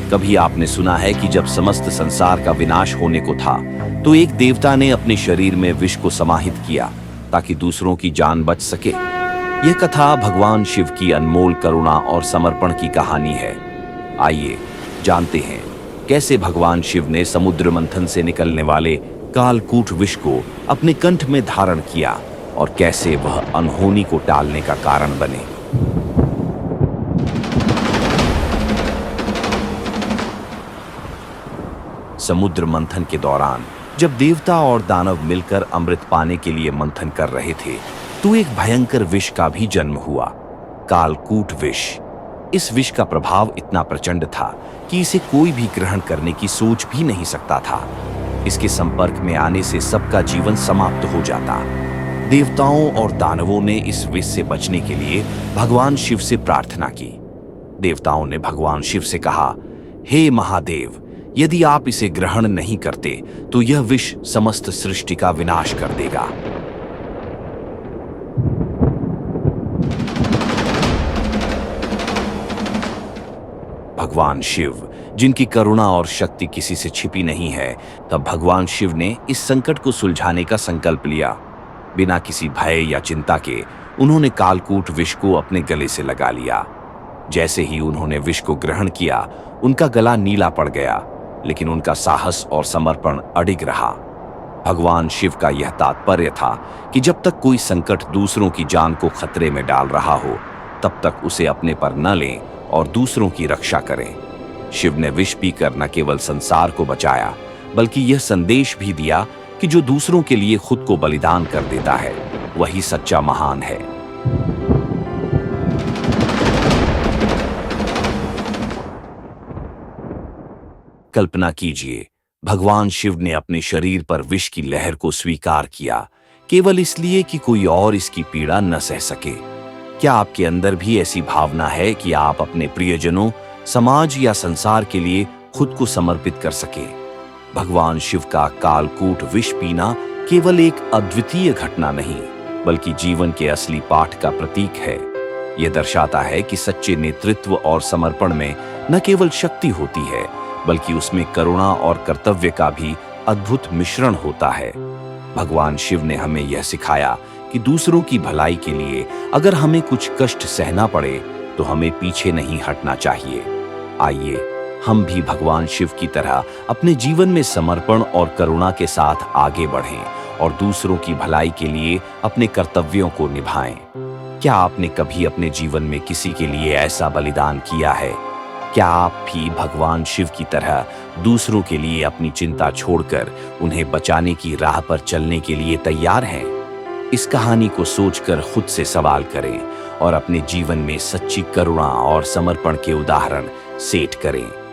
कभी आपने सुना है कि जब समस्त संसार का विनाश होने को था तो एक देवता ने अपने शरीर में विष को समाहित किया ताकि दूसरों की जान बच सके। यह कथा भगवान शिव की अनमोल करुणा और समर्पण की कहानी है। आइए जानते हैं कैसे भगवान शिव ने समुद्र मंथन से निकलने वाले कालकूट विष को अपने कंठ में धारण किया और कैसे वह अनहोनी को टालने का कारण बने। समुद्र मंथन के दौरान जब देवता और दानव मिलकर अमृत पाने के लिए मंथन कर रहे थे तो एक भयंकर विष का भी जन्म हुआ, कालकूट विष। इस विष का प्रभाव इतना प्रचंड था कि इसे कोई भी ग्रहण करने की सोच भी नहीं सकता था। इसके संपर्क में आने से सबका जीवन समाप्त हो जाता। देवताओं और दानवों ने इस विष से बचने के लिए भगवान शिव से प्रार्थना की। देवताओं ने भगवान शिव से कहा, हे महादेव, यदि आप इसे ग्रहण नहीं करते तो यह विष समस्त सृष्टि का विनाश कर देगा। भगवान शिव, जिनकी करुणा और शक्ति किसी से छिपी नहीं है, तब भगवान शिव ने इस संकट को सुलझाने का संकल्प लिया। बिना किसी भय या चिंता के उन्होंने कालकूट विष को अपने गले से लगा लिया। जैसे ही उन्होंने विष को ग्रहण किया, उनका गला नीला पड़ गया, लेकिन उनका साहस और समर्पण अडिग रहा। भगवान शिव का यह तात्पर्य था कि जब तक कोई संकट दूसरों की जान को खतरे में डाल रहा हो, तब तक उसे अपने पर न लें और दूसरों की रक्षा करें। शिव ने विष पीकर न केवल संसार को बचाया, बल्कि यह संदेश भी दिया कि जो दूसरों के लिए खुद को बलिदान कर देता है, वही सच्चा महान है। कल्पना कीजिए, भगवान शिव ने अपने शरीर पर विष की लहर को स्वीकार किया, केवल इसलिए कि कोई और इसकी पीड़ा न सह सके। क्या आपके अंदर भी ऐसी भावना है कि आप अपने प्रियजनों, समाज या संसार के लिए खुद को समर्पित कर सके? भगवान शिव का कालकूट विष पीना केवल एक अद्वितीय घटना नहीं, बल्कि जीवन के असली पाठ का प्रतीक है। यह दर्शाता है कि सच्चे नेतृत्व और समर्पण में न केवल शक्ति होती है, बल्कि उसमें करुणा और कर्तव्य का भी अद्भुत मिश्रण होता है। भगवान शिव ने हमें यह सिखाया कि दूसरों की भलाई के लिए अगर हमें कुछ कष्ट सहना पड़े तो हमें पीछे नहीं हटना चाहिए। आइए हम भी भगवान शिव की तरह अपने जीवन में समर्पण और करुणा के साथ आगे बढ़ें और दूसरों की भलाई के लिए अपने कर्तव्यों को निभाएं। क्या आपने कभी अपने जीवन में किसी के लिए ऐसा बलिदान किया है? क्या आप भी भगवान शिव की तरह दूसरों के लिए अपनी चिंता छोड़कर उन्हें बचाने की राह पर चलने के लिए तैयार हैं? इस कहानी को सोचकर खुद से सवाल करें और अपने जीवन में सच्ची करुणा और समर्पण के उदाहरण सेट करें।